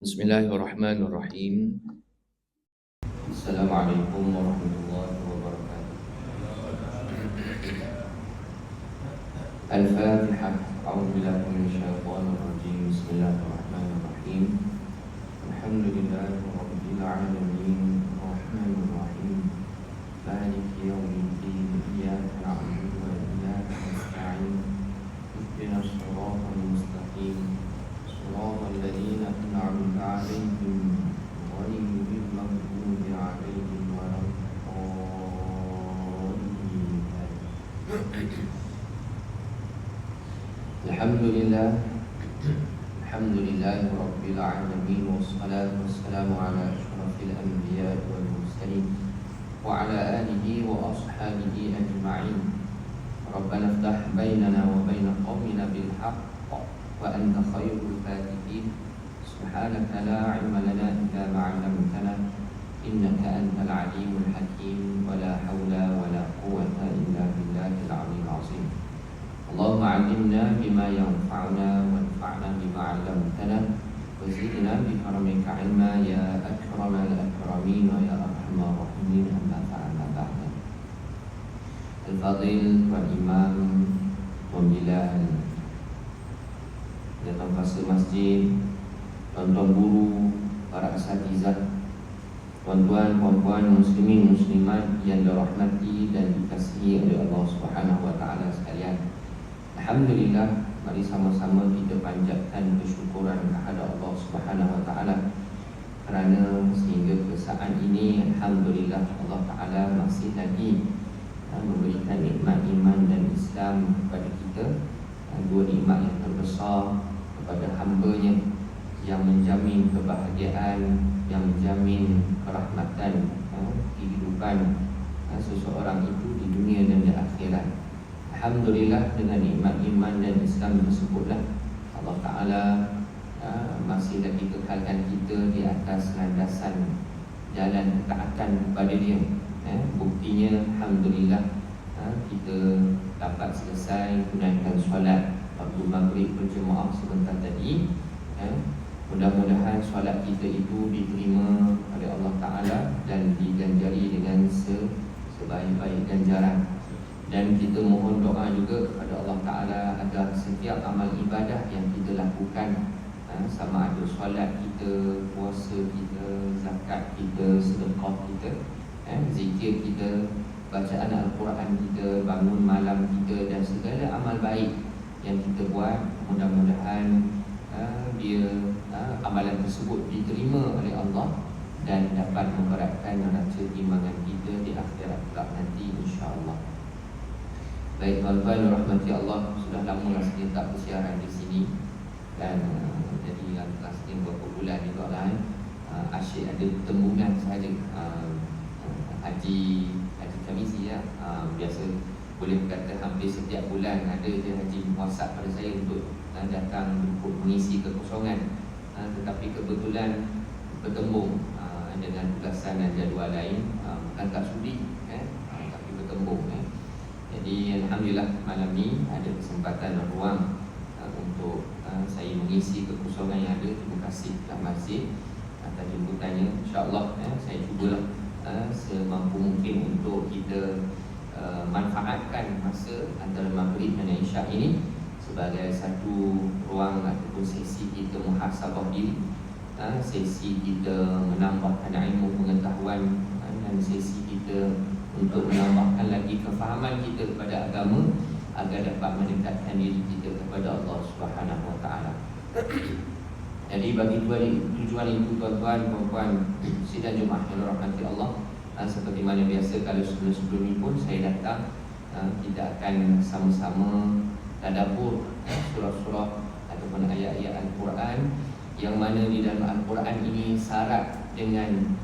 Bismillahirrahmanirrahim. Assalamualaikum warahmatullahi wabarakatuh. Al-Fatihah. A'udzubillahi minasyaitonir rajim. Bismillahirrahmanirrahim. Alhamdulillahi rabbil alamin. Arrahmanir rahim. Maliki yaumiddin. Iyyaka na'budu wa iyyaka nasta'in. Ihdinas siratal mustaqim. Shiratal ladzina an'amta 'alaihim ghairil maghdubi 'alaihim waladdallin. Alhamdulillah. Alhamdulillahi rabbil alamin. Wassalatu wassalamu ala asyrafil anbiya'i wal mursalin wa ala alihi wa ashabihi ajma'in. Rabbana iftah bainana wa baina qaumina bil haqq wa anta khairul fatihin. Subhanaka la 'ilma lana illa ma 'allamtana innaka antal alimul hakim. Wa la haula wa la quwwata illa billahil 'aliyyil 'azim. Allahumma 'allimna bima yanfa'una wanfa'na bima 'allamtana wa zidna bi karamika 'ilma ya akramal akramin wa ya arhamar rahimin. Amma ba'du. Al-Fadil Tuan Imam Tuan Bilal, datang fase masjid, tuan-tuan guru, para asatizah, tuan-tuan, puan-puan, muslimin, muslimat yang dirahmati dan dikasihi oleh Allah Subhanahu wa taala sekalian. Alhamdulillah, mari sama-sama kita panjatkan kesyukuran kepada Allah Subhanahu wa taala kerana sehingga ke saat ini alhamdulillah Allah taala masih lagi memberikan nikmat iman dan Islam kepada kita, dua nikmat yang terbesar kepada hamba-Nya yang menjamin kebahagiaan, yang menjamin kerahmatan, kehidupan seseorang itu di dunia dan di akhirat. Alhamdulillah, dengan nikmat iman dan Islam tersebutlah Allah Ta'ala masih lagi kekalkan kita di atas landasan jalan ketaatan kepada Dia. Buktinya alhamdulillah kita dapat selesai tunaikan solat waktu maghrib berjemaah sebentar tadi. Mudah-mudahan solat kita itu diterima oleh Allah Ta'ala dan diganjari dengan sebaik-baik ganjaran. Dan kita mohon doa juga kepada Allah Ta'ala agar setiap amal ibadah yang kita lakukan, sama ada solat kita, puasa kita, zakat kita, sedekah kita, zikir kita, bacaan Al-Quran kita, bangun malam kita dan segala amal baik yang kita buat, mudah-mudahan amalan tersebut diterima oleh Allah dan dapat memberatkan neraca timbangan kita di akhirat kelak nanti, insya-Allah. Baik tuan-tuan rahmati Allah, sudah lama rasanya tak bersiaran di sini dan jadi rasanya beberapa bulan juga lah. Asyik ada tembungan sahaja. Haji Khamisi ya, biasa boleh berkata hampir setiap bulan ada je haji WhatsApp pada saya untuk datang untuk mengisi kekosongan. Tetapi kebetulan bertembung dengan tugasan dan jadual lain, bukan tak sudi tapi bertembung. Jadi alhamdulillah malam ni ada kesempatan dan ruang untuk saya mengisi kekosongan yang ada. Terima kasih kepada masjid atas jemputannya. InsyaAllah saya cubalah semampu mungkin untuk kita manfaatkan masa antara maghrib dan isyak ini sebagai satu ruang ataupun sesi kita muhasabah diri, sesi kita menambahkan ilmu pengetahuan, dan sesi kita untuk menambahkan lagi kefahaman kita kepada agama agar dapat mendekatkan diri kita kepada Allah Subhanahu wa taala. Jadi bagi tujuan itu tuan-tuan, puan-puan, sidang Jumaat yang dirahmati Allah, seperti mana biasa kalau sebelum ini pun saya datang, kita akan sama-sama tadabbur surah-surah ataupun ayat-ayat Al-Quran yang mana di dalam Al-Quran ini syarat dengan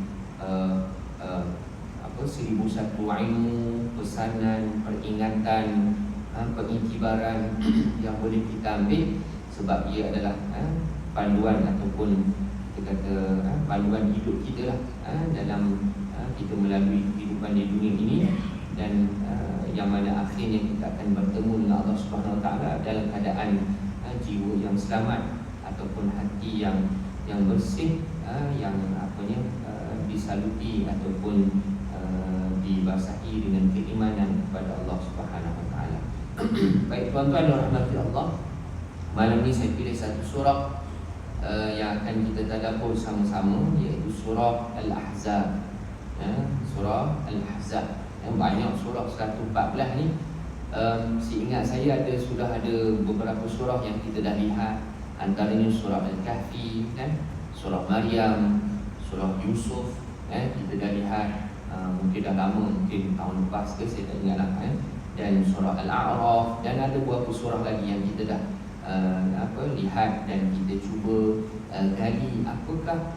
1001 ilmu, pesanan, peringatan, pengiktibaran yang boleh kita ambil, sebab ia adalah panduan ataupun kita kata panduan hidup kita lah, dalam kita melalui kehidupan di dunia ini, dan yang mana akhirnya kita akan bertemu dengan Allah Subhanahu Wa Taala dalam keadaan jiwa yang selamat ataupun hati yang yang bersih, yang disaluti ataupun dibasahi dengan keimanan kepada Allah Subhanahu Wa Taala. Baik tuan-tuan dan rahmati Allah, malam ni saya pilih satu surah yang akan kita tadabbur sama-sama, iaitu surah Al-Ahzab. Surah Al-Ahzab. Yang banyak surah 114 ni. Seingat saya sudah ada beberapa surah yang kita dah lihat. Antaranya surah Al-Kahfi, surah Maryam, surah Yusuf, kita dah lihat. Mungkin dah lama, mungkin tahun lepas ke, saya tak ingat lah. Dan surah Al-A'raf, dan ada beberapa surah lagi yang kita dah lihat dan kita cuba gali apakah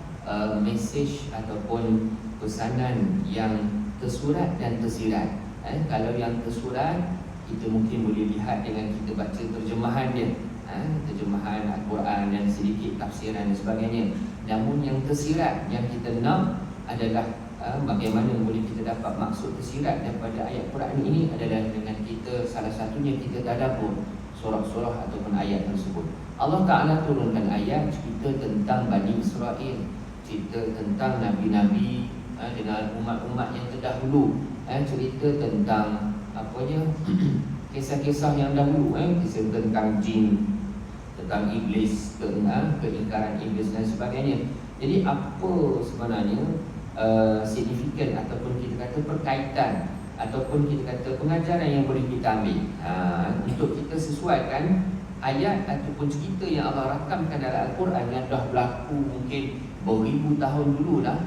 mesej ataupun pesanan yang tersurat dan tersirat. Kalau yang tersurat, kita mungkin boleh lihat dengan kita baca terjemahan dia, terjemahan Al-Quran dan sedikit tafsiran dan sebagainya. Namun yang tersirat yang kita nak adalah bagaimana boleh kita dapat maksud tersirat daripada ayat Quran ini adalah dengan kita, salah satunya kita tadabbur surah-surah ataupun ayat tersebut. Allah Ta'ala turunkan ayat cerita tentang Bani Israel, cerita tentang Nabi-Nabi dengan umat-umat yang terdahulu, cerita tentang kisah-kisah yang dahulu, kisah tentang jin, tentang iblis, keingkaran iblis dan sebagainya. Jadi apa sebenarnya signifikan ataupun kita kata perkaitan ataupun kita kata pengajaran yang boleh kita ambil untuk kita sesuaikan ayat ataupun cerita yang Allah rakamkan dalam Al-Quran yang dah berlaku mungkin beribu tahun dulu dah,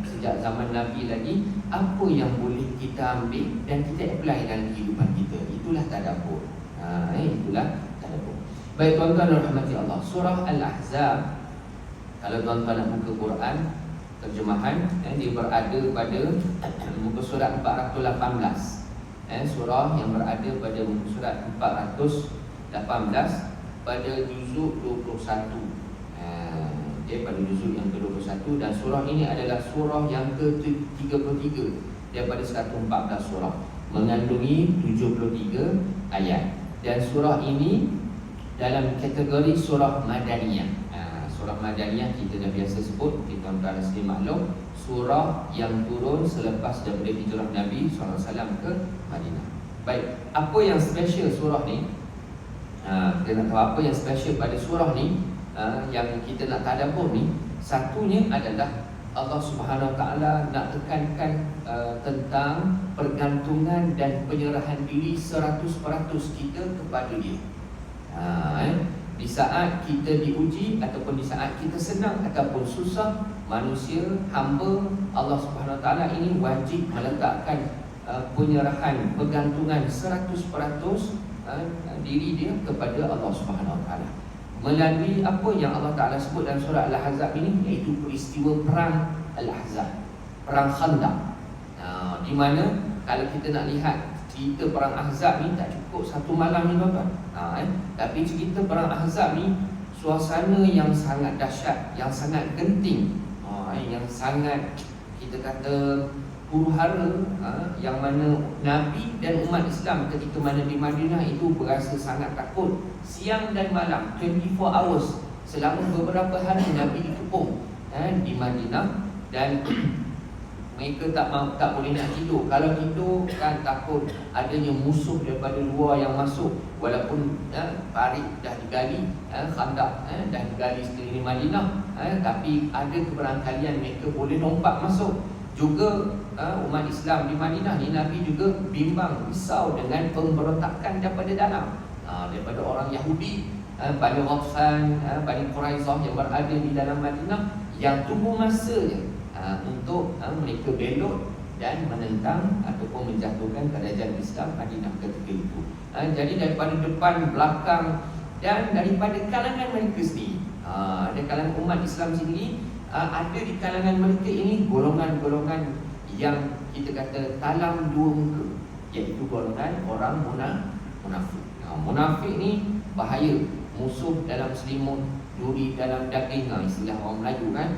sejak zaman Nabi lagi. Apa yang boleh kita ambil dan kita apply dalam kehidupan kita, itulah tadabbur. Itulah tadabbur. Baik tuan-tuan dan rahmati Allah, surah Al-Ahzab, kalau tuan-tuan nak buka Quran terjemahan, dia berada pada muka surat 418. Surah yang berada pada muka surat 418 pada juzuk 21. Dia pada juzuk yang ke-21, dan surah ini adalah surah yang ke-33 daripada 114 surah, mengandungi 73 ayat. Dan surah ini dalam kategori surah Madaniyah. Surah Madaniyah kita dah biasa sebut, kita tuan-tuan sendiri maklum, surah yang turun selepas daripada hijrah Nabi SAW ke Madinah. Baik, apa yang special surah ni? Kita nak tahu apa yang special pada surah ni, yang kita nak tadabbur ni. Satunya adalah Allah Subhanahu Wa Taala nak tekankan tentang pergantungan dan penyerahan diri 100% kita kepada Dia. Di saat kita diuji ataupun di saat kita senang ataupun susah, manusia, hamba Allah Subhanahu Wa Taala ini wajib meletakkan penyerahan, pergantungan 100% diri dia kepada Allah Subhanahu Wa Taala. Melalui apa yang Allah Ta'ala sebut dalam surah Al-Ahzab ini, iaitu peristiwa perang Al-Ahzab, perang Khandaq. Di mana kalau kita nak lihat cerita perang Ahzab ni tak cukup satu malam ni tuan-tuan. Tapi cerita perang Ahzab ni suasana yang sangat dahsyat, yang sangat genting, yang sangat kita kata huru-hara, yang mana Nabi dan umat Islam ketika mana di Madinah itu berasa sangat takut. Siang dan malam, 24 hours, selama beberapa hari Nabi dikepung di Madinah. Dan mereka tak boleh nak tidur. Kalau tidur kan takut adanya musuh daripada luar yang masuk. Walaupun parit dah digali, khandak dah digali sekeliling Madinah, tapi ada keberangkalian mereka boleh lompat masuk. Juga umat Islam di Madinah ni, Nabi juga bimbang, risau dengan pemberontakan daripada dalam, daripada orang Yahudi, Bani Ghatfan, Bani Quraizah yang berada di dalam Madinah, yang tunggu masanya untuk mereka belot dan menentang ataupun menjatuhkan kerajaan Islam Madinah ketika itu. Jadi daripada depan, belakang dan daripada kalangan mereka sendiri, dari kalangan umat Islam sendiri, ada di kalangan mereka ini golongan-golongan yang kita kata talam dua muka, iaitu golongan orang munafik. Munafik ni bahaya, musuh dalam selimut, duri dalam daging, istilah orang Melayu kan.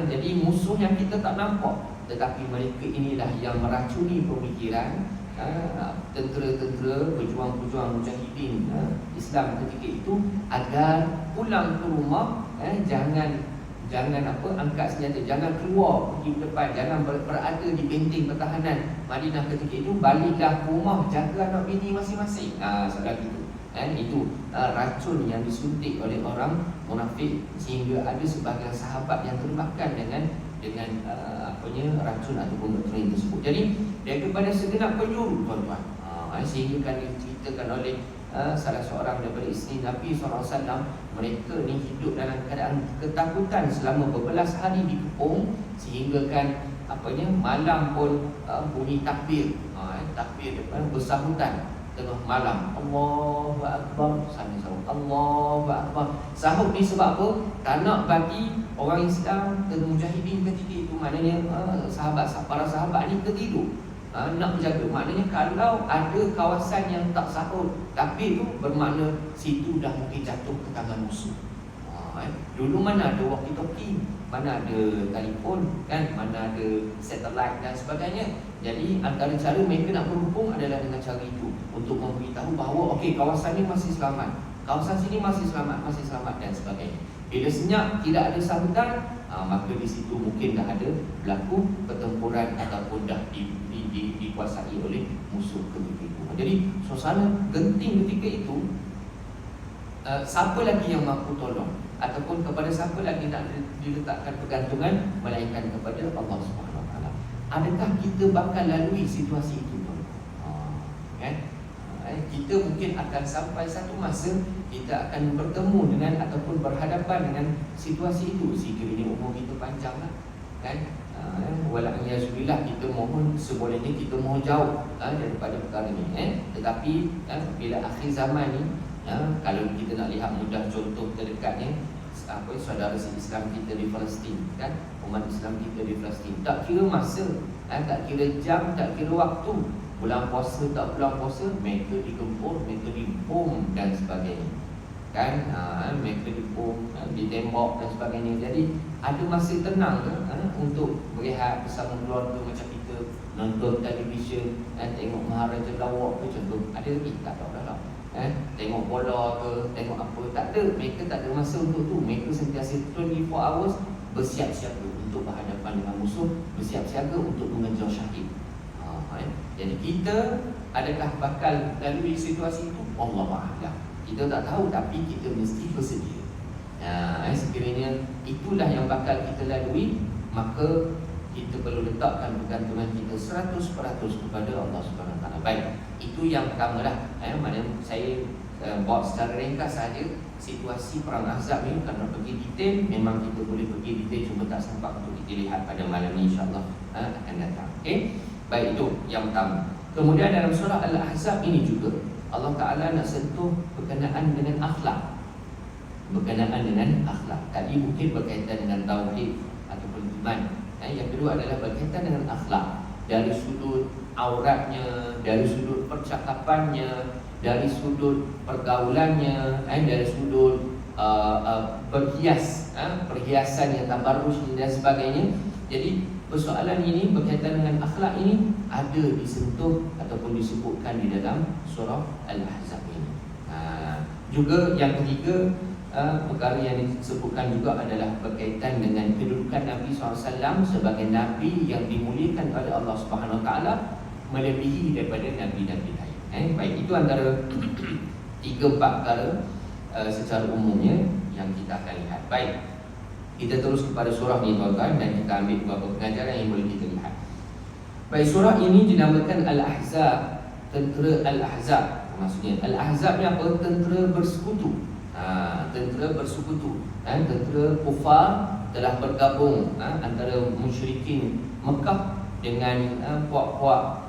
Jadi musuh yang kita tak nampak, tetapi mereka inilah yang meracuni pemikiran tentera-tentera, pejuang-pejuang mujahidin Islam ketika itu, agar pulang ke rumah jangan Jangan angkat senjata, jangan keluar pergi ke depan, jangan berada di benteng pertahanan Madinah ketika itu. Baliklah ke rumah, jaga anak bini masing-masing. Soalan itu. Itu racun yang disuntik oleh orang munafik, sehingga ada sebagian sahabat yang termakan dengan racun ataupun doktrin tersebut. Jadi daripada segenap penjuru, tuan-tuan, sehingga kan diceritakan oleh salah seorang daripada isteri Nabi SAW, mereka ni hidup dalam keadaan ketakutan selama berbelas hari dikepung, sehingga kan malam pun bunyi takbir, takbir depan bersahutan tengah malam, Allahu Akbar, sahut Allahu Akbar. Sahut ni sebab apa? Tak nak bagi orang Islam dan mujahidin ketika itu, maknanya para sahabat ni tertidur, nak menjaga. Maknanya kalau ada kawasan yang tak sahut takbir tu, bermakna situ dah mungkin jatuh ke tangan musuh. Dulu mana ada walkie-talkie, mana ada telefon kan, mana ada satelit dan sebagainya. Jadi antara cara mereka nak berhubung adalah dengan cara itu, untuk memberitahu bahawa okey, kawasan ni masih selamat, kawasan sini masih selamat dan sebagainya. Bila senyap tidak ada sambutan, maka di situ mungkin dah ada berlaku pertempuran ataupun dah dikuasai oleh musuh ketika itu. Jadi suasana genting ketika itu. Siapa lagi yang mampu tolong, ataupun kepada siapa lagi nak diletakkan pergantungan melainkan kepada Allah Subhanahu Wa Taala. Adakah kita bakal lalui situasi itu? Kita mungkin akan sampai satu masa kita akan bertemu dengan ataupun berhadapan dengan situasi itu. Sekiranya umur kita panjang lah, kan? Wala'iyazulillah, kita mohon sebolehnya kita mohon jauh daripada perkara ini. Tetapi bila akhir zaman ni, kalau kita nak lihat mudah contoh terdekatnya, saudara Islam kita di Palestin, kan? Umat Islam kita di Palestin, tak kira masa, tak kira jam, tak kira waktu, bulan puasa tak bulan puasa, mereka digempur, mereka dibom dan sebagainya, kan? Mereka dibom, ditembak dan sebagainya. Jadi ada masa tenang untuk berehat bersama keluarga macam kita, nonton televisyen, tengok Maharaja Lawak ke contoh. Ada lagi? Tak tahu dah lah. Tengok bola ke, tengok apa, tak ada. Mereka tak ada masa untuk tu. Mereka sentiasa 24 hours bersiap siaga untuk berhadapan dengan musuh, bersiap siaga untuk mengejar syahid. Jadi kita adakah bakal lalui situasi itu? Wallahualam, kita tak tahu, tapi kita mesti bersedia. Sekiranya itulah yang bakal kita lalui, maka kita perlu letakkan pergantungan kita 100% kepada Allah Subhanahu Wa Taala. Baik, itu yang pertama lah. Mana saya buat secara ringkas saja situasi perang Ahzab ni. Kalau pergi detail, memang kita boleh pergi detail, cuma tak sempat untuk kita lihat pada malam ni, insyaAllah akan datang. Okay? Baik, itu yang pertama. Kemudian dalam surah Al-Ahzab ini juga Allah Ta'ala nak sentuh berkenaan dengan akhlak. Berkenaan dengan akhlak. Tadi mungkin berkaitan dengan tauhid ataupun iman. Yang kedua adalah berkaitan dengan akhlak, dari sudut auratnya, dari sudut percakapannya, dari sudut pergaulannya, dari sudut berhias, perhiasan yang tabarruj dan sebagainya. Jadi persoalan ini berkaitan dengan akhlak ini ada disentuh ataupun disebutkan di dalam surah Al-Ahzab ini. Juga yang ketiga, perkara yang disebutkan juga adalah berkaitan dengan kedudukan Nabi SAW sebagai Nabi yang dimuliakan oleh Allah Subhanahu Wa Taala melebihi daripada Nabi-Nabi lain. Baik, itu antara 3-4 perkara secara umumnya yang kita akan lihat. Baik, kita terus kepada surah ni, tuan-tuan, dan kita ambil beberapa pengajaran yang boleh kita lihat. Baik, surah ini dinamakan Al-Ahzab, tentera Al-Ahzab. Maksudnya Al-Ahzab ni apa? Tentera bersekutu. Tentera bersekutu, tentera kufar telah bergabung antara musyrikin Mekah dengan puak-puak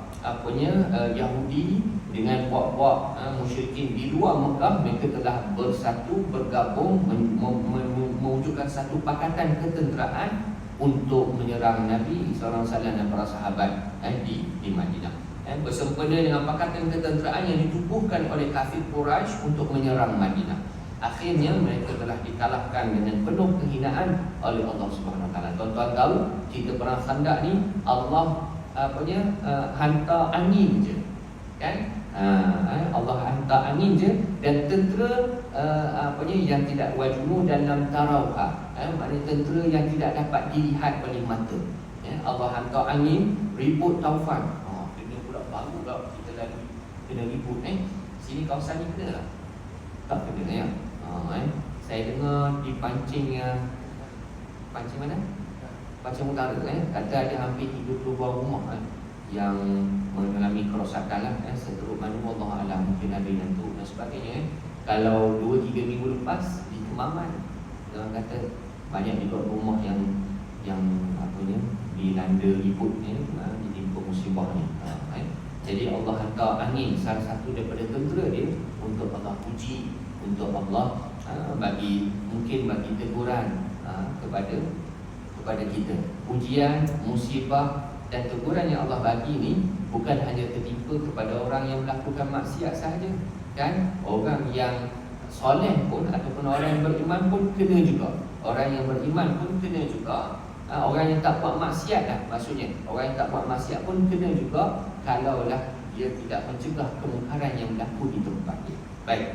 Yahudi, dengan puak-puak musyrikin di luar Mekah. Mereka telah bersatu, bergabung, mewujudkan satu pakatan ketenteraan untuk menyerang Nabi SAW dan para sahabat di Madinah. Bersempena dengan pakatan ketenteraan yang ditubuhkan oleh kafir Quraisy untuk menyerang Madinah. Akhirnya mereka telah dikalahkan dengan penuh kehinaan oleh Allah Subhanahu Wa Taala. Tuan-tuan tahu, cerita perang Khandaq ni Allah hantar angin je, kan? Allah hantar angin je dan tentera yang tidak wajunu dalam tarauha, maknanya tentera yang tidak dapat dilihat oleh mata. Allah hantar angin ribut taufan. Kena pula baru lah kita lagi kena ribut. Sini kawasan ni kena lah? Tak kena ya. Saya dengar di pancing mana? Pancing Utara kata ada hampir 30 buah rumah yang mengalami kerosakan lah. Seteruk mana Allah Alam, mungkin ada yang tu dan sebagainya. Kalau 2-3 minggu lepas di Kemaman, orang kata banyak juga rumah yang dilanda ribut ditimpa musibah ni. Jadi Allah hantar angin, salah satu daripada tentera dia, untuk Allah puji, untuk Allah bagi teguran kepada kita. Ujian, musibah dan teguran yang Allah bagi ni bukan hanya tertimpa kepada orang yang melakukan maksiat sahaja, kan? Orang yang soleh pun ataupun orang yang beriman pun kena juga. Orang yang beriman pun kena juga. Orang yang tak buat maksiat lah, maksudnya orang yang tak buat maksiat pun kena juga, kalaulah dia tidak mencegah kemungkaran yang berlaku di tempat dia. Baik.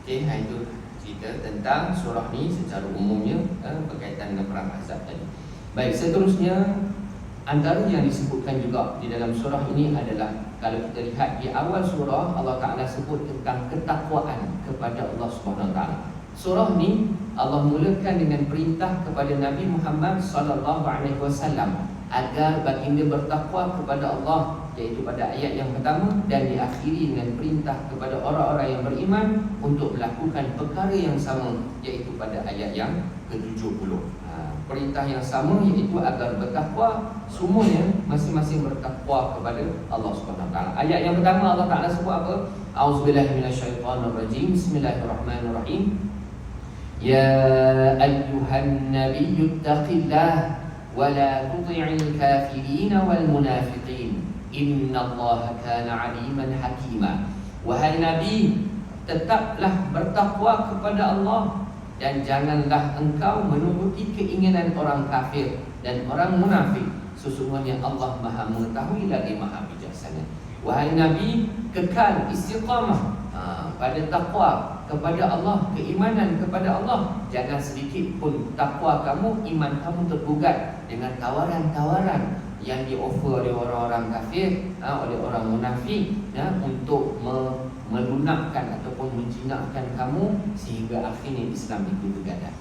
Okey, itu cerita tentang surah ni secara umumnya berkaitan dengan perang Ahzab tadi. Baik, seterusnya antara yang disebutkan juga di dalam surah ini adalah, kalau kita lihat di awal surah, Allah Ta'ala sebut tentang ketakwaan kepada Allah Subhanahu Wa Ta'ala. Surah ni Allah mulakan dengan perintah kepada Nabi Muhammad SAW agar baginda bertakwa kepada Allah, iaitu pada ayat yang pertama, dan diakhiri dengan perintah kepada orang-orang yang beriman untuk melakukan perkara yang sama, iaitu pada ayat yang ke-70. Perintah yang sama, iaitu agar bertakwa, semuanya masing-masing bertakwa kepada Allah Subhanahu Wa Taala. Ayat yang pertama Allah Taala sebut apa? A'udzubillahi minasyaitonirrajim. Bismillahirrahmanirrahim. Ya ayyuhan nabiyyu taqillah wa la tuti'il kafirin wal munafiqin innallaha kana 'aliman hakima. Wahai Nabi, tetaplah bertakwa kepada Allah dan janganlah engkau menuruti keinginan orang kafir dan orang munafik. Sesungguhnya Allah Maha mengetahui lagi Maha bijaksana. Wahai Nabi, kekal istiqamah pada takwa kepada Allah, keimanan kepada Allah. Jangan sedikit pun takwa kamu, iman kamu tergugat dengan tawaran-tawaran yang di-offer oleh orang-orang kafir, oleh orang munafik, untuk melunakkan ataupun menjinakkan kamu sehingga akhirnya Islam itu tergadah.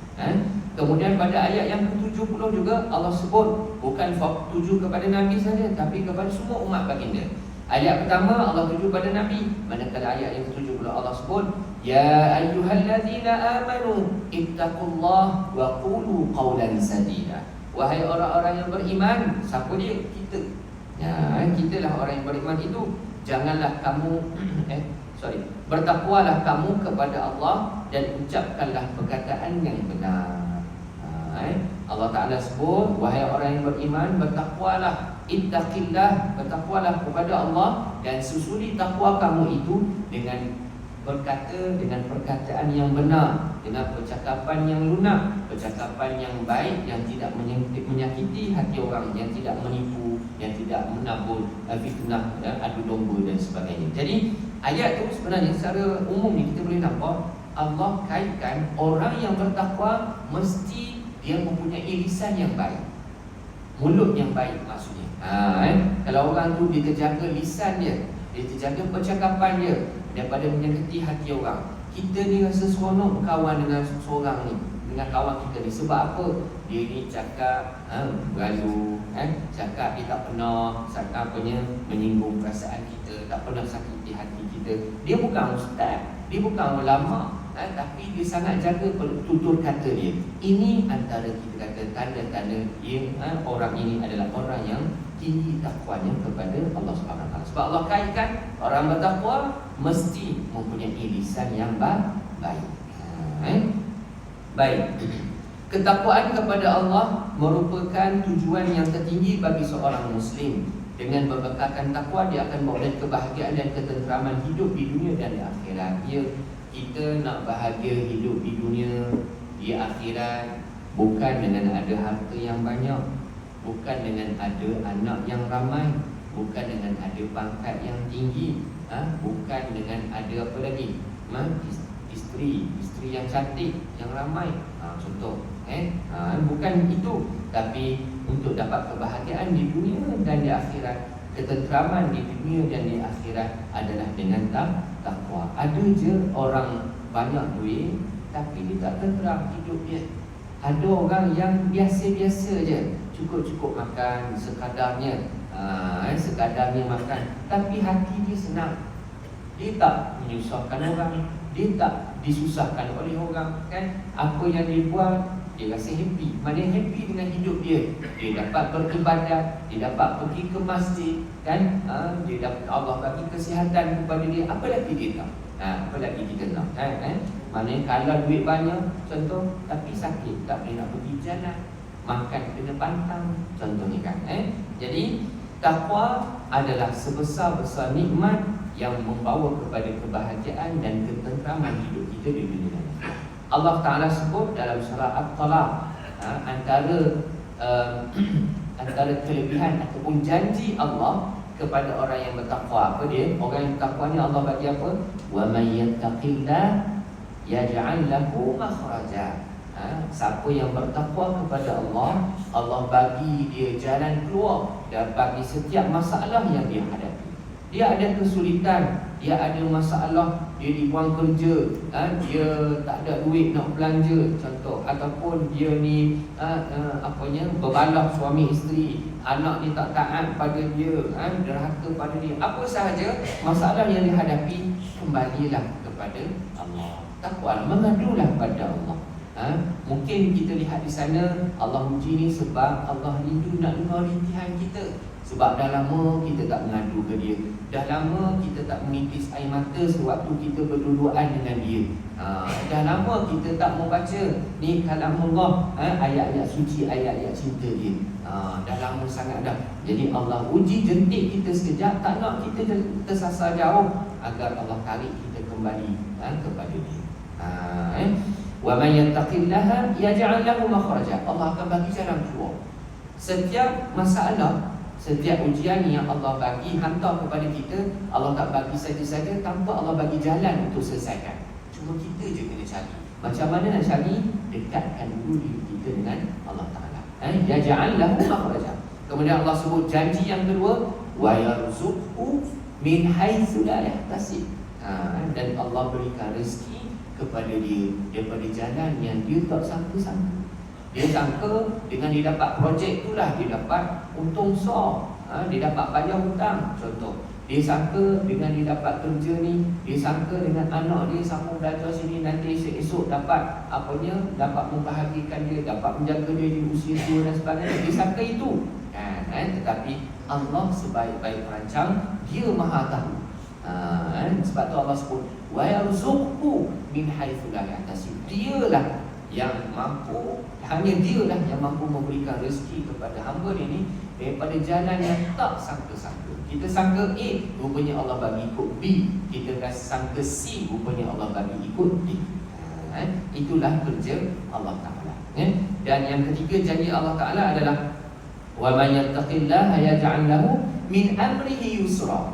Kemudian pada ayat yang ke-70 juga Allah sebut bukan tuju kepada Nabi saja, tapi kepada semua umat baginda. Ayat pertama Allah tuju pada Nabi, manakala ayat yang ke-70 Allah sebut ya ayyuhallazina amanu ittaqullah wa qulu qawlan sadida. Wahai orang-orang yang beriman. Siapa dia? Kita. Kitalah orang yang beriman itu. Janganlah kamu bertakwalah kamu kepada Allah dan ucapkanlah perkataan yang benar. Allah Ta'ala sebut, wahai orang yang beriman, bertakwalah, ittaqillah, bertakwalah kepada Allah, dan susuli takwa kamu itu dengan berkata, dengan perkataan yang benar, dengan percakapan yang lunak, percakapan yang baik, yang tidak menyakiti hati orang, yang tidak menipu, yang tidak menabur fitnah, adu domba dan sebagainya. Jadi ayat itu sebenarnya secara umum ni kita boleh nampak Allah kaitkan orang yang bertakwa mesti dia mempunyai lisan yang baik, mulut yang baik maksudnya. Kalau orang tu dia terjaga lisan dia, dia terjaga percakapan dia daripada menyakiti hati orang. Kita ni rasa seronok berkawan dengan seorang ni, dengan kawan kita ni. Sebab apa? Dia ni cakap berlalu, cakap dia tak pernah menyinggung perasaan kita, tak pernah sakiti hati kita. Dia bukan ustaz, dia bukan ulama, tapi dia sangat jaga tutur kata dia. Ini antara kita kata tanda-tanda orang ini adalah orang yang tinggi takwanya kepada Allah Subhanahu Wa Taala. Sebab Allah kaitkan orang bertakwa mesti mempunyai lisan yang baik. Baik. Ketakwaan kepada Allah merupakan tujuan yang tertinggi bagi seorang Muslim. Dengan berbekalkan takwa, dia akan beroleh kebahagiaan dan ketenteraman hidup di dunia dan di akhirat. Kita nak bahagia hidup di dunia, di akhirat, bukan dengan ada harta yang banyak, bukan dengan ada anak yang ramai, bukan dengan ada pangkat yang tinggi, bukan dengan ada apa lagi, isteri yang cantik, yang ramai, contoh, bukan itu. Tapi untuk dapat kebahagiaan di dunia dan di akhirat, ketenteraman di dunia dan di akhirat adalah dengan takwa. Ada je orang banyak duit tapi dia tak tenteram hidup dia. Ada orang yang biasa-biasa je, cukup-cukup makan sekadarnya, sekadarnya makan, tapi hati dia senang. Dia tak menyusahkan orang, dia tak disusahkan oleh orang, kan? Apa yang dia buat, dia rasa happy. Maknanya happy dengan hidup dia. Dia dapat beribadat, dia dapat pergi ke masjid, kan? Dia dapat, Allah bagi kesihatan kepada dia. Apa lagi dia tak? Apa lagi kita nak, maknanya kalau duit banyak, contoh, tapi sakit, tak boleh nak pergi jalan, makan kena pantang, contohnya kan. Jadi takwa adalah sebesar-besar nikmat yang membawa kepada kebahagiaan dan ketenteraman hidup kita di dunia. Allah Ta'ala sebut dalam surah At-Talaq, antara kelebihan ataupun janji Allah kepada orang yang bertakwa. Apa dia? Orang yang bertakwa ni Allah bagi apa? Wa may yattaqillah yaj'al lahu makhraja. Siapa yang bertakwa kepada Allah, Allah bagi dia jalan keluar dan bagi setiap masalah yang dia hadapi. Dia ada kesulitan, dia ada masalah, dia dibuang kerja, dia tak ada duit nak belanja, contoh, ataupun dia ni berbalah suami isteri, anak dia tak taat pada dia, derhaka pada dia, apa sahaja masalah yang dihadapi, kembalilah kepada Allah. Takwa, mengadulah pada Allah. Mungkin kita lihat di sana Allah uji ni sebab Allah rindu nak dengar rintihan kita. Sebab dah lama kita tak mengadu ke dia, dah lama kita tak menitis air mata sewaktu kita berduaan dengan dia, dah lama kita tak membaca ni kalamullah, ayat-ayat suci, ayat-ayat cinta dia, dah lama sangat dah. Jadi Allah uji jentik kita sekejap, tak nak kita tersasar jauh, agar Allah tarik kita kembali kepada dia. Wa man yattaqillaha yaj'al lahu makhraja. Allah akan bagi jalan keluar. Setiap masalah, setiap ujian yang Allah bagi hantar kepada kita, Allah tak bagi saja-saja tanpa Allah bagi jalan untuk selesaikan. Cuma kita je kena cari. Macam mana nak cari? Dekatkan dulu diri kita dengan Allah Ta'ala. Yaj'al lahu makhraja. Kemudian Allah sebut janji yang kedua, wa yarzuqhu min haitsu la yahtasib. Dan Allah berikan rezeki kepada dia daripada jalan yang dia tak sangka-sangka. Dia sangka dengan dia dapat projek itulah dia dapat untung besar, dia dapat bayar hutang, contoh. Dia sangka dengan dia dapat kerja ni, dia sangka dengan anak dia sambung belajar sini, nanti esok dapat dapat membahagikan dia, dapat menjaga dia di usia tua dan sebagainya. Dia sangka itu, tetapi Allah sebaik-baik perancang, dia Maha tahu. Sebab tu Allah sebut wa yarzuqhu min haitsu la yahtasib. Dialah yang mampu, hanya dialah yang mampu memberikan rezeki kepada hamba dia ni daripada jalan yang tak sangka-sangka. Kita sangka A, rupanya Allah bagi ikut B. Kita sangka C, rupanya Allah bagi ikut D. Itulah kerja Allah Ta'ala. Dan yang ketiga janji Allah Ta'ala adalah wa man yattaqillaha yaj'al lahu min amrihi yusra.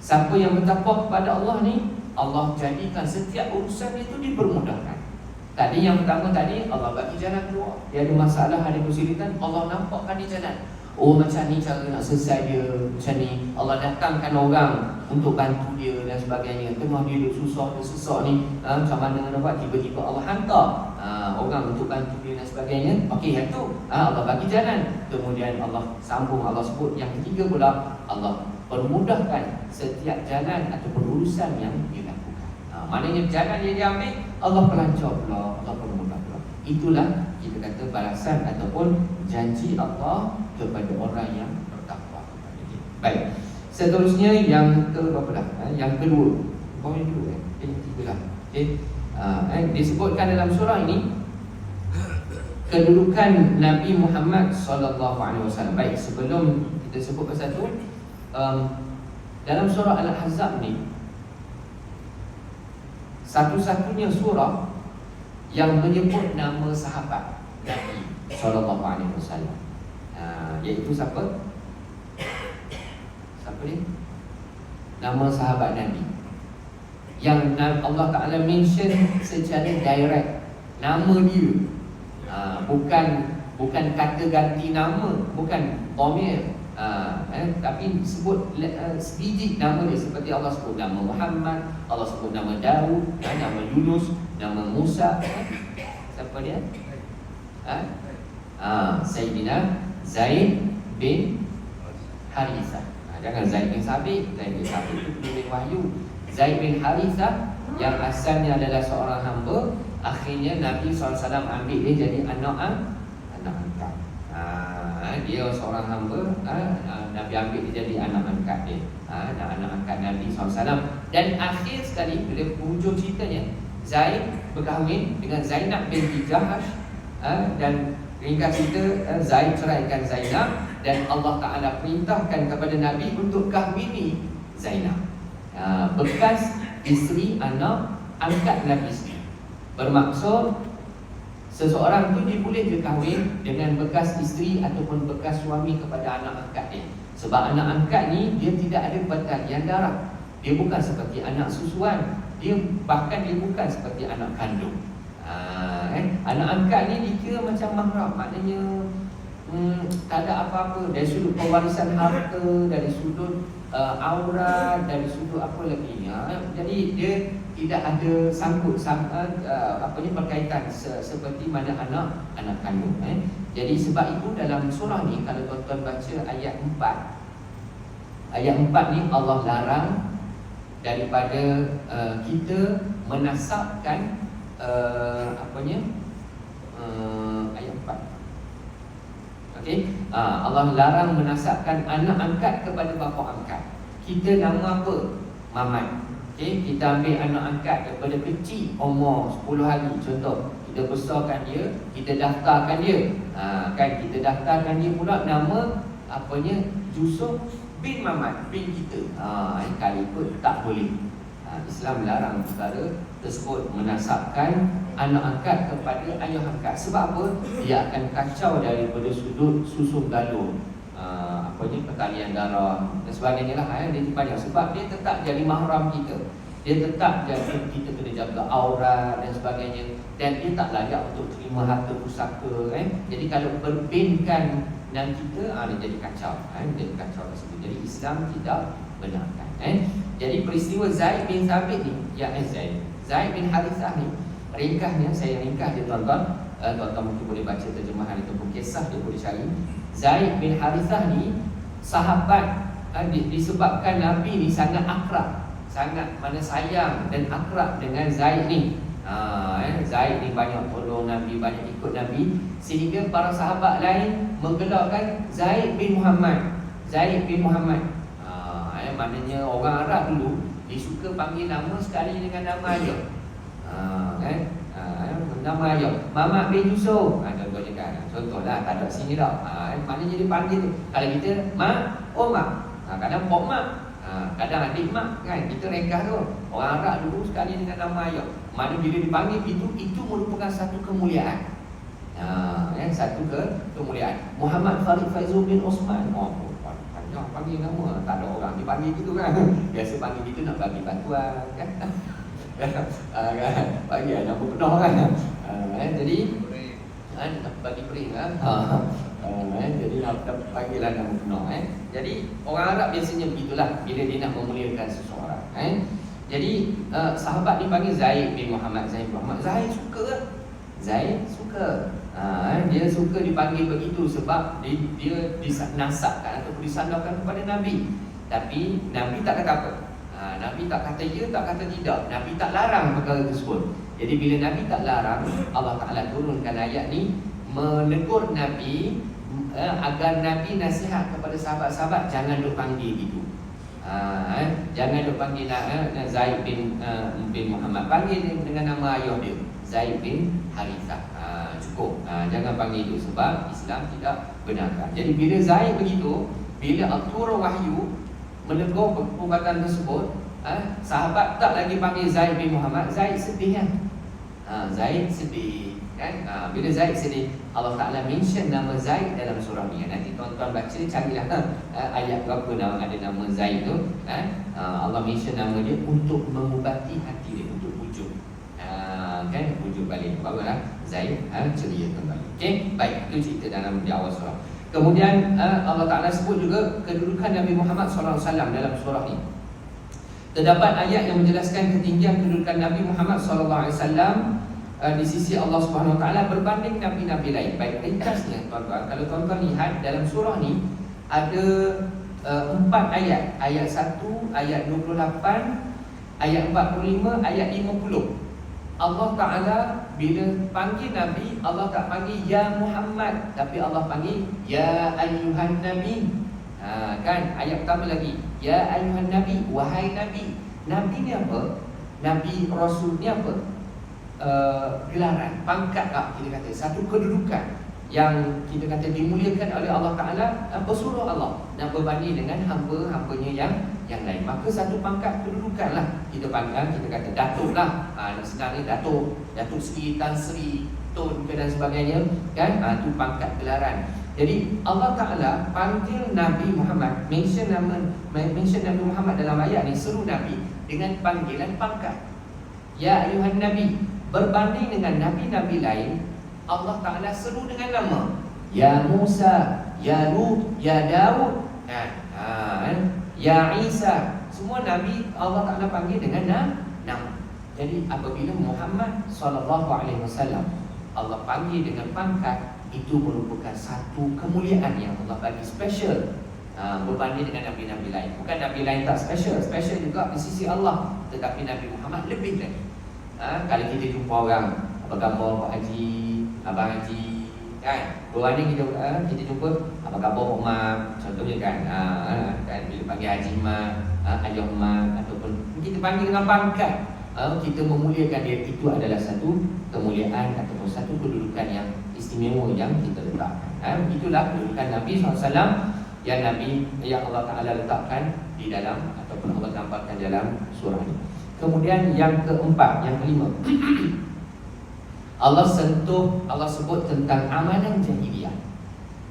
Siapa yang bertakwa kepada Allah ni, Allah jadikan setiap urusan itu dipermudahkan. Tadi yang pertama tadi Allah bagi jalan keluar. Dia ada masalah, ada kesulitan, Allah nampakkan dia jalan. Oh macam ni cara nak selesai dia, macam ni. Allah datangkan orang untuk bantu dia dan sebagainya. Tengah dia susah, dia sesak ni, macam mana nak buat, tiba-tiba Allah hantar orang untuk bantu dia dan sebagainya. Okey, yang tu Allah bagi jalan. Kemudian Allah sambung, Allah sebut yang ketiga pula, Allah permudahkan setiap jalan ataupun urusan yang dia lakukan. Maknanya jalan yang dia ambil, Allah pelancar pula, Allah permudah pula. Itulah kita kata balasan ataupun janji Allah kepada orang yang bertakwa kepada dia. Baik, seterusnya yang ke berapa dah? Yang kedua. Poin dulu yang ketiga lah. Disebutkan dalam surah ini kedudukan Nabi Muhammad SAW. Baik, sebelum kita sebut pasal tu, dalam surah Al-Ahzab ni satu-satunya surah yang menyebut nama sahabat Nabi SAW, iaitu siapa? apa ni? Nama sahabat Nabi yang Allah Ta'ala mention secara direct nama dia. Bukan kata ganti nama, bukan dhamir, tapi sebut sedikit nama dia. Seperti Allah sebut nama Muhammad, Allah sebut nama Daud, nama Yunus, nama Musa. Siapa dia? Sayyidina Zaid bin Harithah. Jangan Zaid bin Sabit. Zaid bin Sabit itu penulis wahyu. Zaid bin Harithah yang asalnya adalah seorang hamba, akhirnya Nabi SAW ambil dia jadi anak angkat. Dia seorang hamba, Nabi ambil dia jadi anak angkat dia, anak angkat Nabi SAW. Dan akhir sekali bila hujung ceritanya, Zaid berkahwin dengan Zainab binti Jahash, dan ringkas cerita Zaid ceraikan Zainab, dan Allah Ta'ala perintahkan kepada Nabi untuk kahwini Zainab, bekas isteri anak angkat Nabi sendiri. Bermaksud seseorang tu dia boleh berkahwin dengan bekas isteri ataupun bekas suami kepada anak angkat dia. Sebab anak angkat ni dia tidak ada pertalian darah. Dia bukan seperti anak susuan, bahkan dia bukan seperti anak kandung. Anak angkat ni dikira macam mahram. Maknanya tak ada apa-apa dari sudut pewarisan harta, dari sudut aurat, dari sudut apa lagi. Jadi dia tidak ada berkaitan seperti mana anak kandung. Jadi sebab itu dalam surah ni, kalau tuan-tuan baca ayat 4, ayat 4 ni Allah larang daripada kita menasabkan ayat 4. Okey, Allah larang menasabkan anak angkat kepada bapa angkat. Kita nama apa? Mamat. Okey, kita ambil anak angkat daripada kecil, umur 10 hari contoh. Kita besarkan dia, kita daftarkan dia. Kan kita daftarkan dia pula nama Yusuf bin Mamat bin kita. Kali ikut tak boleh. Islam larang perkara tersebut, menasabkan anak angkat kepada ayah angkat. Sebab apa? Dia akan kacau daripada sudut susun galur, pertalian darah dan sebagainya lah. Dia banyak sebab dia tetap jadi mahram kita. Dia tetap jadi, kita kena jaga aurat dan sebagainya. Dan dia tak layak untuk terima harta pusaka. Jadi kalau berbinkan dan kita, dia jadi kacau. Jadi kacau tersebut. Jadi Islam tidak benarkan. Jadi peristiwa Zaid bin Thabit ni, Zaid bin Harithah ni, ringkasnya, saya ringkas je tuan-tuan. Tuan-tuan mungkin boleh baca terjemahan itu pun, kisah dia boleh cari. Zaid bin Harithah ni sahabat, disebabkan Nabi ni sangat akrab, sangat sayang dan akrab dengan Zaid ni. Zaid ni banyak tolong Nabi, banyak ikut Nabi, sehingga para sahabat lain menggelarkan Zaid bin Muhammad. Zaid bin Muhammad. Maknanya orang Arab dulu dia suka panggil nama sekali dengan nama ayah. Nama ayah Mamat bin Yusuf. Contohnya kan, contohlah, tak ada sini dah. Maknanya dia panggil, kalau kita Mak, oh Mak, kadang Pok Mak, kadang adik Mak, kan kita ringkas tu. Orang Arab dulu sekali dengan nama ayah. Maknanya bila dipanggil itu merupakan satu kemuliaan. Satu kemuliaan. Muhammad Farid Faizul bin Osman, panggil nama, tak ada orang dipanggil gitu kan. Biasa panggil gitu nak bagi bantuan kan. Bagi nama penuh kan. Jadi bagi pering kan. Jadi panggillah nama penuh. Jadi orang Arab biasanya begitulah bila dia nak memuliakan seseorang. Jadi sahabat dipanggil Zaid bin Muhammad. Zaid suka. Zaid suka. Dia suka dipanggil begitu sebab dia dinasabkan atau disandarkan kepada Nabi. Tapi Nabi tak kata apa. Nabi tak kata ya, tak kata tidak. Nabi tak larang perkara tersebut. Jadi bila Nabi tak larang, Allah Ta'ala turunkan ayat ni menegur Nabi, agar Nabi nasihat kepada sahabat-sahabat, jangan duk panggil gitu. Jangan duk panggil Zaid bin Muhammad. Panggil dengan nama ayah dia, Zaid bin Harithah. Cukup. Jangan panggil itu sebab Islam tidak benarkan. Jadi bila Zaid begitu, bila turun wahyu menegur perbuatan tersebut, sahabat tak lagi panggil Zaid bin Muhammad. Zaid sedih kan. Zaid sedih kan. Bila Zaid sedih, Allah Ta'ala mention nama Zaid dalam surah ni. Nanti tuan-tuan baca, carilah ayat berapa ada nama Zaid tu. Allah mention nama dia untuk mengubati hati dia, untuk pujuk kan, pujuk balik. Barulah Zaid ceria kembali. Okey, baik, itu cerita dalam di awal surah. Kemudian Allah Ta'ala sebut juga kedudukan Nabi Muhammad SAW dalam surah ni. Terdapat ayat yang menjelaskan ketinggian kedudukan Nabi Muhammad SAW di sisi Allah Subhanahu Wa Taala berbanding nabi-nabi lain. Baik, ringkasnya tuan-tuan, kalau tuan-tuan lihat dalam surah ni ada 4 ayat. Ayat 1, ayat 28, ayat 45, ayat 50. Allah Ta'ala bila panggil Nabi, Allah tak panggil Ya Muhammad, tapi Allah panggil Ya Ayyuhan Nabi. Kan, ayat pertama lagi Ya Ayyuhan Nabi, wahai Nabi. Nabi ni apa? Nabi Rasul ni apa? Gelaran, pangkat tak, kita kata satu kedudukan yang kita kata dimuliakan oleh Allah Ta'ala, pesuruh Allah nak berbanding dengan hamba-hambanya yang lain. Maka satu pangkat kedudukan lah kita panggil, kita kata Datuk lah. Nak senang ni Datuk Sri, Tan Sri, Tun dan sebagainya kan. Itu pangkat gelaran. Jadi Allah Ta'ala panggil Nabi Muhammad, mention Nabi Muhammad dalam ayat ni, seru Nabi dengan panggilan pangkat Ya Ayuhan Nabi. Berbanding dengan nabi-nabi lain, Allah Ta'ala seru dengan nama Ya Musa, Ya Lut, Ya Daud, Ya Isa. Semua Nabi Allah Ta'ala panggil dengan nama. Jadi apabila Muhammad SAW Allah panggil dengan pangkat, itu merupakan satu kemuliaan yang Allah bagi special berbanding dengan Nabi-Nabi lain. Bukan Nabi lain tak special, special juga di sisi Allah, tetapi Nabi Muhammad lebih lagi. Kalau kita jumpa orang, apa khabar Pak Haji, Abang Haji kan, orang ni kita jumpa apa khabar Pak Mak, contohnya kan, kan bila panggil Haji Mak, Ayah Mak, ataupun kita panggil dengan pangkat, kita memuliakan dia. Itu adalah satu kemuliaan ataupun satu kedudukan yang istimewa yang kita letakkan. Itulah kedudukan Nabi SAW yang Allah Ta'ala letakkan di dalam, ataupun Allah gambarkan dalam surah ini. Kemudian yang keempat, yang kelima, Allah sebut tentang amalan jahiliyah.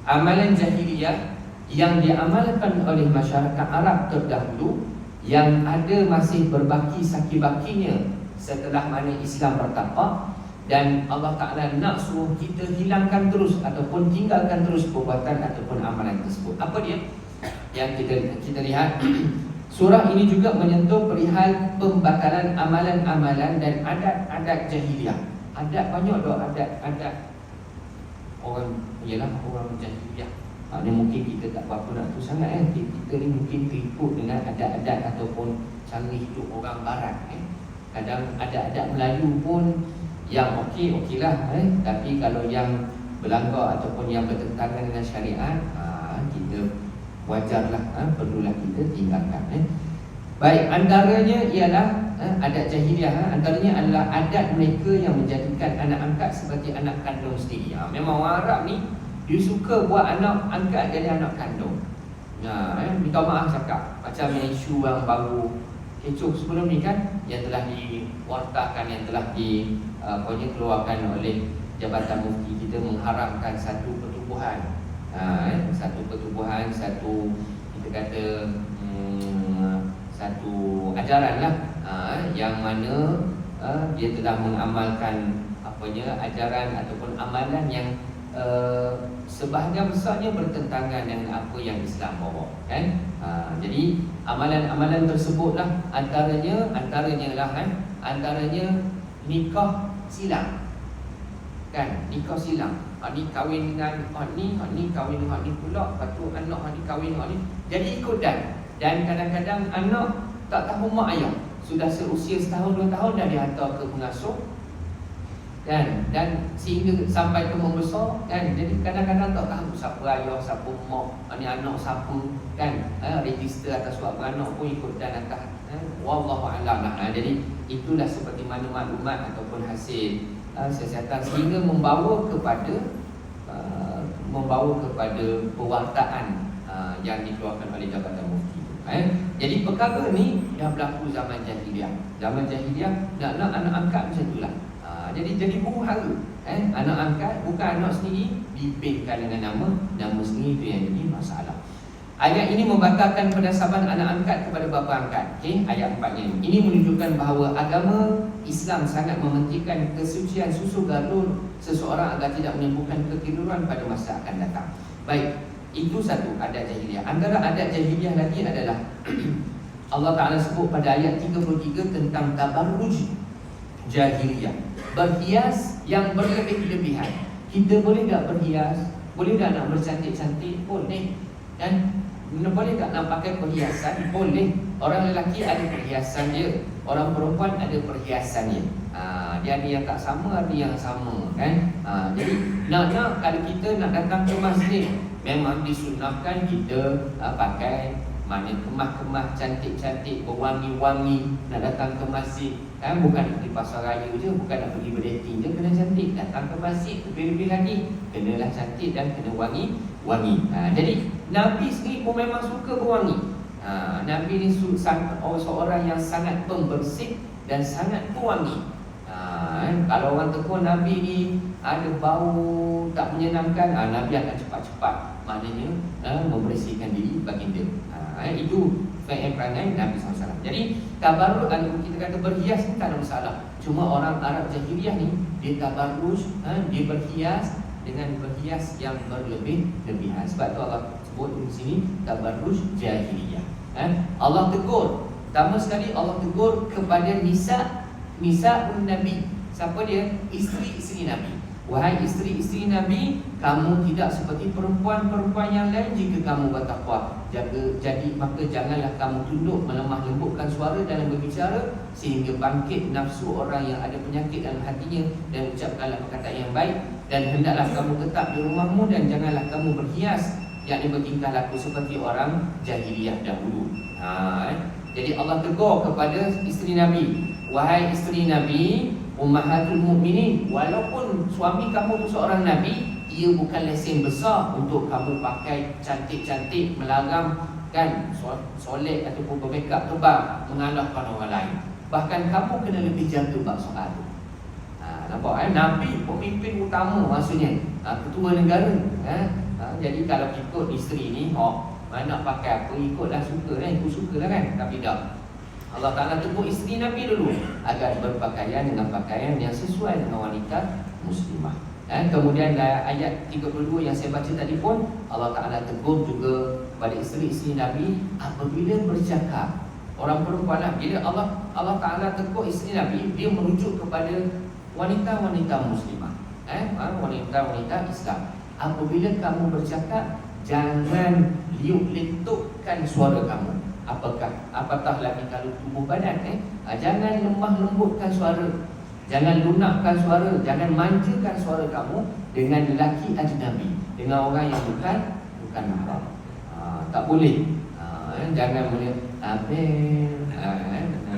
Amalan jahiliyah yang diamalkan oleh masyarakat Arab terdahulu, yang ada masih berbaki saki-bakinya setelah mana Islam bertapak, dan Allah Ta'ala nak suruh kita hilangkan terus ataupun tinggalkan terus perbuatan ataupun amalan tersebut. Apa dia? Yang kita lihat surah ini juga menyentuh perihal pembatalan amalan-amalan dan adat-adat jahiliyah. Adat banyak dah, adat orang, ialah orang jahiliyah. Ini mungkin kita tak berapa nak tu sangat kita ni mungkin terikut dengan adat-adat ataupun cara hidup orang barat. Kadang adat-adat Melayu pun yang okeylah, tapi kalau yang berlanggar ataupun yang bertentangan dengan syariat, kita wajarlah, perlulah kita tinggalkan. Baik, antaranya ialah adat jahiliah. Antaranya adalah adat mereka yang menjadikan anak angkat sebagai anak kandung sendiri. Memang orang Arab ni dia suka buat anak angkat jadi anak kandung. Minta maaf cakap macam yang isu yang baru kecoh sebelum ni kan, yang telah diwartakan, yang telah dikeluarkan oleh Jabatan Mufti kita, mengharamkan satu pertubuhan, satu kita kata satu ajaran lah, yang mana dia telah mengamalkan ajaran ataupun amalan yang sebahagian besarnya bertentangan dengan apa yang Islam bawa kan. Jadi amalan-amalan tersebutlah antaranya nikah silang kan, nikah silang. Ni kahwin dengan ni kahwin dengan ni pula, lepas tu anak ni kahwin dengan ni, jadi ikutan. Dan kadang-kadang anak tak tahu mak ayah, sudah seusia setahun 2 tahun dah dihantar ke pengasuh kan, dan sehingga sampai ke membesar kan. Jadi kadang-kadang tak tahu siapa ayah, siapa mak, ni anak siapa kan. Register atas surat beranak pun ikut dan atas wallahu a'lam lah. Jadi itulah seperti mana maklumat ataupun hasil siasatan, sehingga membawa kepada pewartaan yang dikeluarkan oleh Jabatan Mufti. Jadi perkara ni dah berlaku zaman jahiliah. Zaman jahiliah nak anak angkat macam itulah. jadi guru hara. Anak angkat bukan anak sendiri, dipilihkan dengan nama sendiri, itu yang jadi masalah. Ayat ini membatalkan penasaban anak angkat kepada bapa angkat. Ayat 4 ini. Ini menunjukkan bahawa agama Islam sangat mementingkan kesucian susu galur seseorang agar tidak menimbulkan kekeliruan pada masa akan datang. Baik, itu satu adat jahiliah. Antara adat jahiliah lagi adalah Allah Ta'ala sebut pada ayat 33 tentang tabarruj jahiliah, berhias yang berlebih-lebihan. Kita boleh tak berhias? Boleh tak nak bercantik-cantik? Boleh. Dan boleh tak nak pakai perhiasan? Boleh. Orang lelaki ada perhiasan dia, orang perempuan ada perhiasan dia. Dia ada yang tak sama, ada yang sama, kan? Jadi nak kalau kita nak datang ke masjid, memang disunahkan kita pakai mana kemah-kemah cantik-cantik, berwangi-wangi, nak datang ke masjid, kan? Bukan nak pergi pasar raya je, bukan nak pergi berdating je, kena cantik. Datang ke masjid lebih-lebih lagi kenalah cantik dan kena wangi. Jadi Nabi sendiri pun memang suka berwangi. Nabi ni seorang yang sangat pembersih dan sangat pewangi. Kalau orang tegur Nabi ni ada bau tak menyenangkan, Nabi akan cepat-cepat, maknanya membersihkan diri baginda. Itu perangai Nabi SAW. Jadi tabarruj, kalau kita kata berhias ni tak ada masalah. Cuma orang Arab jahiliah ni, dia tabarruj, dia berhias dengan berhias yang berlebih-lebihan. Sebab tu Allah sebut di sini tabarruj jahiliyah. Allah tegur, pertama sekali Allah tegur kepada Nisa'un Nabi. Siapa dia? Isteri-isteri Nabi. Wahai isteri-isteri Nabi, kamu tidak seperti perempuan-perempuan yang lain jika kamu bertakwa. Jadi maka janganlah kamu tunduk melemah lembutkan suara dalam berbicara sehingga bangkit nafsu orang yang ada penyakit dalam hatinya, dan ucapkanlah perkataan yang baik. Dan hendaklah kamu tetap di rumahmu dan janganlah kamu berhias, yakni bertingkah laku seperti orang jahiliyah dahulu. Jadi Allah tegur kepada isteri Nabi, wahai isteri Nabi, Ummahatul Mukminin, walaupun suami kamu tu seorang Nabi, ia bukan lesen besar untuk kamu pakai cantik-cantik, melarang, kan, solek ataupun bermakeup tebal, mengalahkan orang lain. Bahkan kamu kena lebih jaga bab soal tu. Nampak Nabi pemimpin utama, maksudnya ketua negara. Jadi kalau ikut isteri ni, nak pakai apa ikutlah, suka lah, ikut suka lah, kan. Tapi tak, Allah Ta'ala tegur isteri Nabi dulu agar berpakaian dengan pakaian yang sesuai dengan wanita muslimah. Kemudian ayat 32 yang saya baca tadi pun, Allah Ta'ala tegur juga pada isteri-isteri Nabi apabila bercakap. Orang perempuan lah, bila Allah Ta'ala tegur isteri Nabi, dia merujuk kepada wanita-wanita muslimah, wanita-wanita Islam. Apabila kamu bercakap, jangan liuk-letukkan suara kamu. Apatah lagi kalau tubuh badan, jangan lemah lembutkan suara, jangan lunakkan suara, jangan manjakan suara kamu dengan lelaki ajnabi, dengan orang yang bukan mahram. Tak boleh. Jangan boleh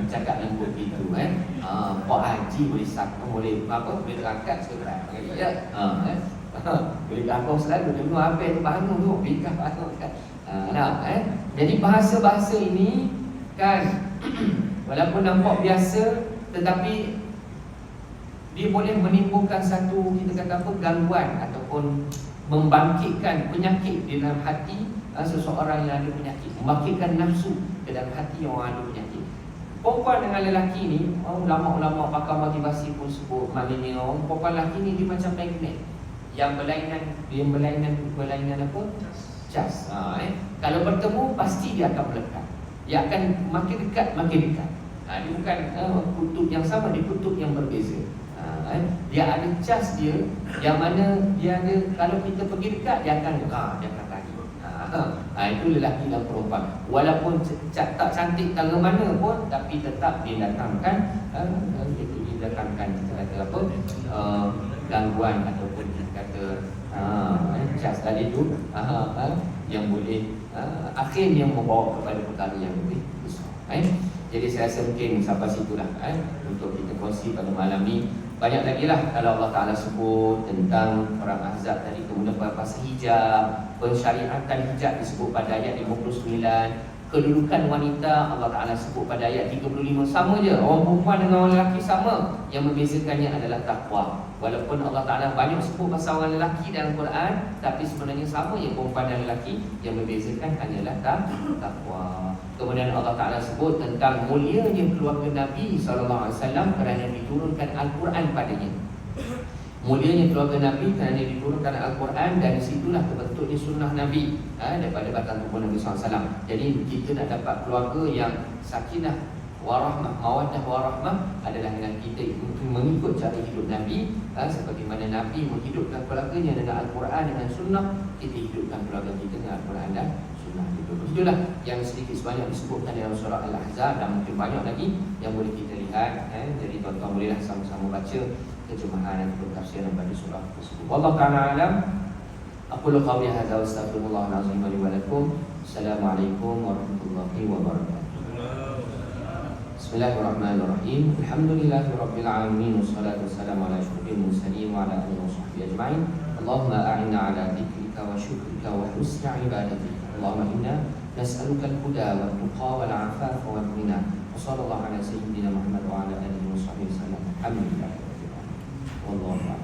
cakap lembut gitu, Pak Haji boleh saka, boleh boleh terangkat sekarang. Boleh kangkung selalu dengar apa yang bangun tu, bingkah bangun kan. Jadi bahasa-bahasa ini kan walaupun nampak biasa, tetapi dia boleh menimbulkan satu, kita kata apa, gangguan ataupun membangkitkan penyakit di dalam hati seseorang yang ada penyakit, membangkitkan nafsu ke dalam hati orang ada penyakit. Perempuan dengan lelaki ni, ulama-ulama pakar motivasi pun sebut, maknanya orang perempuan lelaki ni dia macam magnet yang berlainan apa? Cas. Kalau bertemu pasti dia akan melekat. Dia akan makin dekat. Dia bukan kutub yang sama, dia kutub yang berbeza. Dia ada cas dia, yang mana dia ada, kalau kita pergi dekat dia akan lari. Itu lelaki dan perempuan. Walaupun tak cantik tangga mana pun, tapi tetap dia datangkan kita kata apa, gangguan ataupun kita kata cas tadi tu yang boleh akhirnya membawa kepada perkara yang lebih besar. Jadi saya rasa mungkin sampai situlah untuk kita kongsi pada malam ni. Banyak lagi lah kalau Allah Ta'ala sebut tentang perang Ahzab tadi, kemudian pasal hijab, pensyariatan hijab disebut pada ayat 59, Kedudukan wanita Allah Ta'ala sebut pada ayat 35 sama je. Orang perempuan dengan orang lelaki sama. Yang membezakannya adalah takwa. Walaupun Allah Ta'ala banyak sebut pasal orang lelaki dalam Quran, tapi sebenarnya sama je perempuan dan lelaki. Yang membezakan hanyalah takwa. Kemudian Allah Ta'ala sebut tentang mulianya keluarga Nabi SAW kerana diturunkan Al-Quran padanya. Mulianya keluarga Nabi kerana diturunkan Al-Quran, dan situlah terbentuknya sunnah Nabi daripada batang tubuh Nabi SAW. Jadi kita nak dapat keluarga yang sakinah warahmah, mawaddah warahmah adalah dengan kita mengikut cara hidup Nabi, seperti mana Nabi menghidupkan keluarganya dengan Al-Quran, dengan sunnah. Kita hidupkan keluarga kita dengan Al-Quran dan sunnah itu. Itulah yang sedikit sebanyak disebutkan dalam surah Al-Ahzab, dan mungkin banyak lagi yang boleh kita lihat. Jadi tuan-tuan bolehlah sama-sama baca terjemahan atau tafsiran pada surah tersebut. Wallahu ta'ala alam. Aqulu qawli hadza wa astaghfirullahal azim li wa lakum. Assalamualaikum warahmatullahi wabarakatuh. Bismillahirrahmanirrahim. Alhamdulillahirabbil alamin, wassalatu wassalamu ala asyrofil mursalin wa ala alihi washabbihi ajma'in. Allahumma a'inna ala dzikrika wa syukrika wa husni ibadatik. Allahumma inna nas'aluka al-huda wat tuqa wal 'afafa wal ghina. Wa sallallahu ala sayyidina Muhammad wa ala alihi washabbihi wasallam. Alhamdulillah. Wallahu a'lam.